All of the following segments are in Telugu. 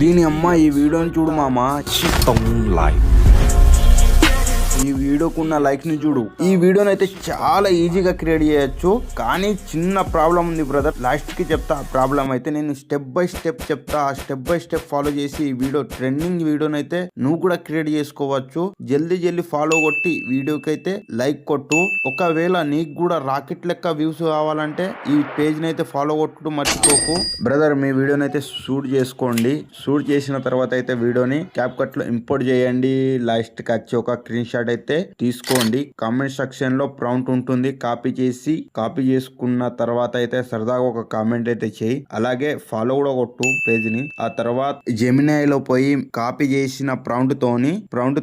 దీని అమ్మ ఈ వీడియోని చూడు మామా. ఈ వీడియోకున్న లైక్ ని చూడు. ఈ వీడియోని అయితే చాలా ఈజీగా క్రియేట్ చేయొచ్చు, కానీ చిన్న ప్రాబ్లం ఉంది బ్రదర్. లాస్ట్ కి చెప్తా ఆ ప్రాబ్లం అయితే. నేను స్టెప్ బై స్టెప్ చెప్తా, ఆ స్టెప్ బై స్టెప్ ఫాలో చేసి ఈ వీడియో ట్రెండింగ్ వీడియోని అయితే నువ్వు కూడా క్రియేట్ చేసుకోవచ్చు. జల్దీ ఫాలో కొట్టి వీడియోకి అయితే లైక్ కొట్టు. ఒకవేళ నీకు కూడా రాకెట్ లెక్క వ్యూస్ కావాలంటే ఈ పేజ్ ని అయితే ఫాలో కొట్టు మర్చిపోకు బ్రదర్. మీ వీడియోని అయితే షూట్ చేసుకోండి. షూట్ చేసిన తర్వాత అయితే వీడియోని క్యాప్ కట్ లో ఇంపోర్ట్ చేయండి. లాస్ట్ కి వచ్చి ఒక స్క్రీన్ షాట్ అయితే తీసుకోండి. కామెంట్ సెక్షన్ లో ప్రాంప్ట్ ఉంటుంది, కాపీ చేసుకున్న తర్వాత అయితే సరదాగా ఒక కామెంట్ అయితే చేయి. అలాగే ఫాలో కూడా కొట్టు పేజ్ ని. ఆ తర్వాత జెమినైలో పోయి కాపీ చేసిన ప్రాంప్ట్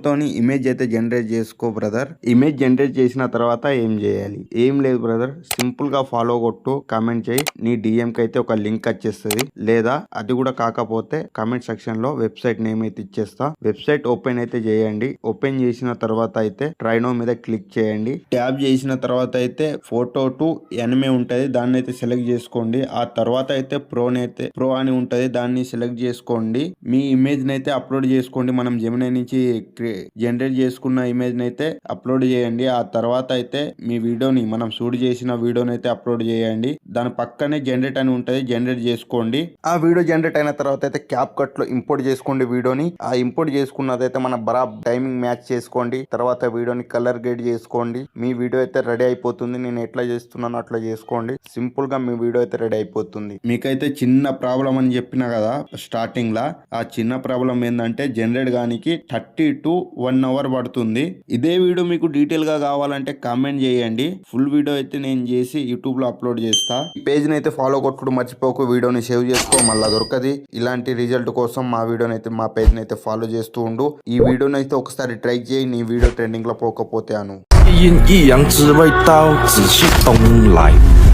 తోని ఇమేజ్ అయితే జనరేట్ చేసుకో బ్రదర్. ఇమేజ్ జనరేట్ చేసిన తర్వాత ఏం చేయాలి? ఏం లేదు బ్రదర్, సింపుల్ గా ఫాలో కొట్టు, కామెంట్ చేయి. నీ డిఎం కి అయితే ఒక లింక్ వచ్చేస్తుంది. లేదా అది కూడా కాకపోతే కామెంట్ సెక్షన్ లో వెబ్సైట్ నేమ్ అయితే ఇచ్చేస్తా. వెబ్సైట్ ఓపెన్ అయితే చేయండి. ఓపెన్ చేసిన తర్వాత అయితే ట్రైనో మీద క్లిక్ చేయండి. ట్యాబ్ చేసిన తర్వాత అయితే ఫోటో టు ఎనిమే ఉంటది, దాన్ని అయితే సెలెక్ట్ చేసుకోండి. ఆ తర్వాత అయితే ప్రో అని ఉంటది, దాన్ని సెలెక్ట్ చేసుకోండి. మీ ఇమేజ్ నైతే అప్లోడ్ చేసుకోండి. మనం జెమినై నుంచి జనరేట్ చేసుకున్న ఇమేజ్ నైతే అప్లోడ్ చేయండి. ఆ తర్వాత అయితే మీ వీడియోని, మనం షూట్ చేసిన వీడియోని అయితే అప్లోడ్ చేయండి. దాని పక్కనే జనరేట్ అని ఉంటది, జనరేట్ చేసుకోండి. ఆ వీడియో జనరేట్ అయిన తర్వాత అయితే క్యాప్ కట్ లో ఇంపోర్ట్ చేసుకోండి వీడియోని. ఆ ఇంపోర్ట్ చేసుకున్నదైతే మన బరాబర్ టైమింగ్ మ్యాచ్ చేసుకోండి. తర్వాత వీడియోని కలర్ గ్రేడ్ చేసుకోండి. మీ వీడియో అయితే రెడీ అయిపోతుంది. నేను ఎట్లా చేస్తున్నానో అట్లా చేసుకోండి. సింపుల్ గా మీ వీడియో అయితే రెడీ అయిపోతుంది. మీకైతే చిన్న ప్రాబ్లం అని చెప్పిన కదా స్టార్టింగ్ లా, ఆ చిన్న ప్రాబ్లం ఏంటంటే జనరేట్ గానికి 30 to 1 hour పడుతుంది. ఇదే వీడియో మీకు డీటెయిల్ గా కావాలంటే కామెంట్ చేయండి. ఫుల్ వీడియో అయితే నేను చేసి యూట్యూబ్ లో అప్లోడ్ చేస్తా. ఈ పేజ్ ని అయితే ఫాలో కొట్టుడు మర్చిపోకు. వీడియోని సేవ్ చేసుకో, మళ్ళా దొరకది. ఇలాంటి రిజల్ట్ కోసం మా వీడియోని అయితే, మా పేజ్ ని అయితే ఫాలో చేస్తూ ఉండు. ఈ వీడియోని అయితే ఒకసారి ట్రై చేయి. నీ వీడియో ట్రెండింగ్ లో పోకపోతే అను。一阴一阳之谓道，仔细东来。